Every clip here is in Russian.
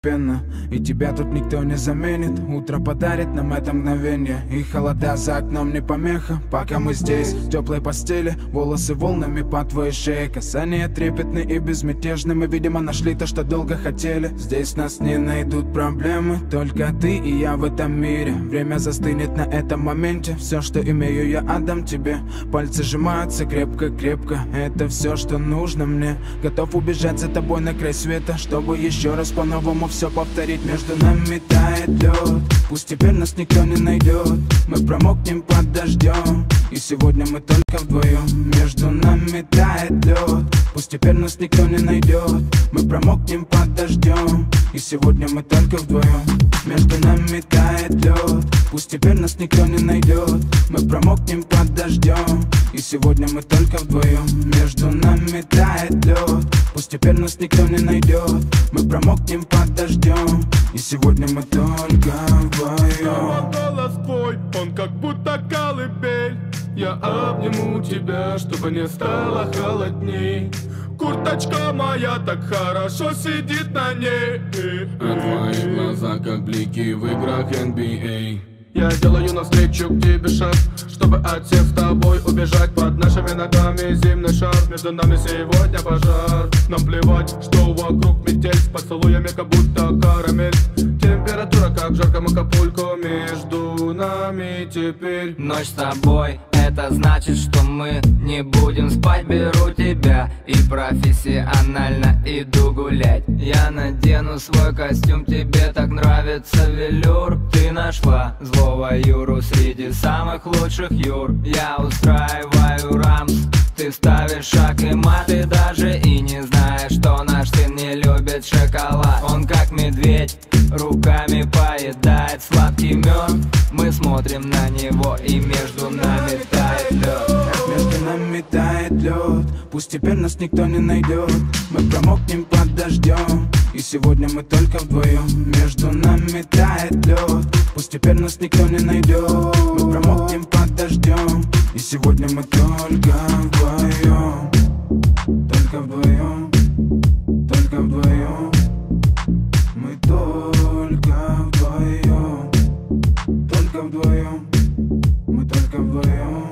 постепенно, и тебя тут никто не заменит. Утро подарит нам это мгновение, и холода за окном не помеха. Пока мы здесь, в теплой постели, волосы волнами по твоей шее. Касания трепетны и безмятежны, мы, видимо, нашли то, что долго хотели. Здесь нас не найдут проблемы, только ты и я в этом мире. Время застынет на этом моменте, все, что имею, я отдам тебе. Пальцы сжимаются крепко-крепко, это все, что нужно мне. Готов убежать за тобой на край света, чтобы еще раз по-новому все повторить. Между нами тает лед, пусть теперь нас никто не найдет. Мы промокнем под дождем, и сегодня мы только вдвоем. Между нами тает лед, пусть теперь нас никто не найдет. Мы промокнем под дождем, и сегодня мы только вдвоем. Между нами тает лед, пусть теперь нас никто не найдет. Мы промокнем под дождем, и сегодня мы только вдвоем. Между нами тает лед, пусть теперь нас никто не найдет. Мы промокнем под дождем, и сегодня мы только вдвоем. Голос твой, он как будто колыбель. Я обниму тебя, чтобы не стало холодней. Курточка моя так хорошо сидит на ней. А твои глаза как блики в играх NBA. Я делаю навстречу к тебе шаг, чтобы от всех с тобой убежать. Под нашими ногами зимний шар, между нами сегодня пожар. Нам плевать, что вокруг метель, с поцелуями как будто карамель. Температура как в жарком Акапулько, между нами теперь ночь с тобой. Это значит, что мы не будем спать. Беру тебя и профессионально иду гулять. Я надену свой костюм, тебе так нравится велюр. Ты нашла злого Юру среди самых лучших Юр. Я устраиваю рамс, ты ставишь шаг и мат. Ты даже и не знаешь, что наш сын не любит шоколад. Он как медведь, руками поедает сладкий мед. Мы смотрим на него, и между нами тает лед. Между нами тает лед, пусть теперь нас никто не найдет. Мы промокнем под дождем, и сегодня мы только вдвоем. Между нами тает лед, пусть теперь нас никто не найдет. Мы промокнем под дождем, и сегодня мы только вдвоем. Только вдвоем, только вдвоем. Мы только вдвоем, только вдвоем. Мы только вдвоем,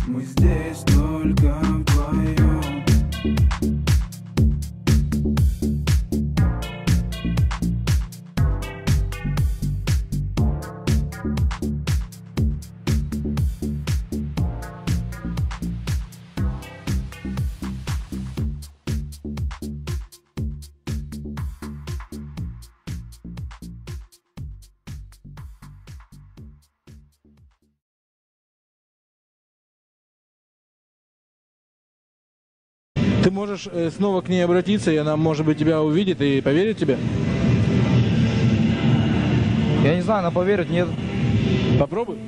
мы здесь только вдвоем. Ты можешь снова к ней обратиться, и она, может быть, тебя увидит и поверит тебе? Я не знаю, она поверит, нет. Попробуй.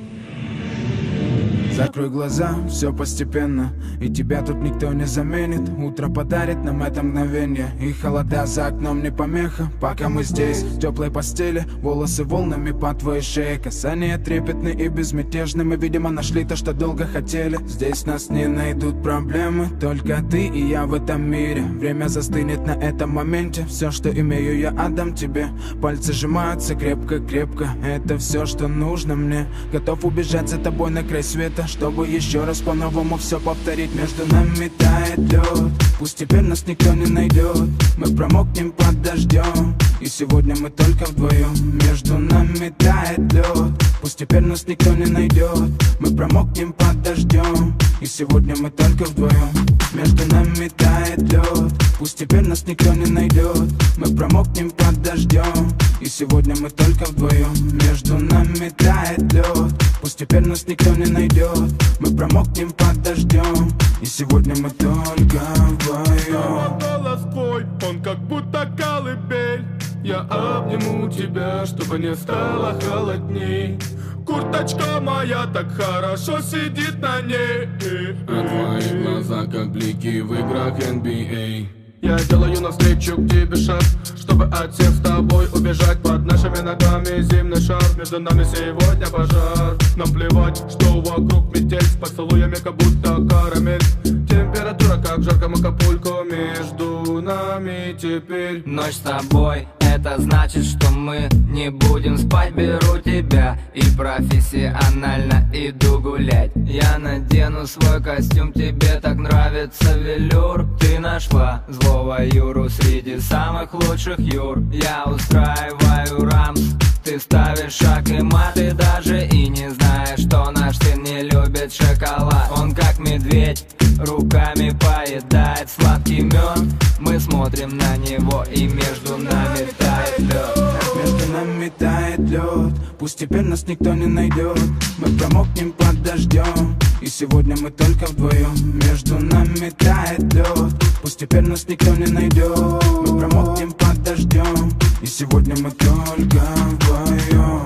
Закрой глаза, все постепенно, и тебя тут никто не заменит. Утро подарит нам это мгновение, и холода за окном не помеха. Пока мы здесь, в теплой постели, волосы волнами по твоей шее. Касания трепетны и безмятежны, мы, видимо, нашли то, что долго хотели. Здесь нас не найдут проблемы, только ты и я в этом мире. Время застынет на этом моменте, все, что имею, я отдам тебе. Пальцы сжимаются крепко-крепко, это все, что нужно мне. Готов убежать за тобой на край света, чтобы еще раз по-новому все повторить. Между нами тает лед, пусть теперь нас никто не найдет. Мы промокнем под дождем, и сегодня мы только вдвоем. Между нами тает лед, пусть теперь нас никто не найдет. Мы промокнем под дождем, и сегодня мы только вдвоем. Между нами тает лед, пусть теперь нас никто не найдет. Мы промокнем под дождем, и сегодня мы только вдвоем. Между нами тает лед, пусть теперь нас никто не найдет. Мы промокнем под дождем, и сегодня мы только вдвоем. Голос твой, он как будто колыбель. Я обниму тебя, чтобы не стало холодней. Курточка моя так хорошо сидит на ней. А твои глаза как блики в играх NBA. Я делаю навстречу к тебе шаг, чтобы от всех с тобой убежать. Под нашими ногами зимний шар, между нами сегодня пожар. Нам плевать, что вокруг метель, с поцелуями как будто карамель. Температура как в жарком Акапулько, между нами теперь ночь с тобой. это значит, что мы не будем спать. Беру тебя и профессионально иду гулять. Я надену свой костюм, тебе так нравится велюр. Ты нашла злого Юру среди самых лучших Юр. Я устраиваю рамс, ты ставишь шаг и мат. Ты даже и не знаешь, что наш сын не любит шоколад. Он как медведь, руками поедает сладкий мед. Мы смотрим на него, и между нами тает лед. Между нами тает лед, пусть теперь нас никто не найдет. Мы промокнем под дождем, и сегодня мы только вдвоем. Между нами тает лед, пусть теперь нас никто не найдет. Мы промокнем под дождем, и сегодня мы только вдвоем.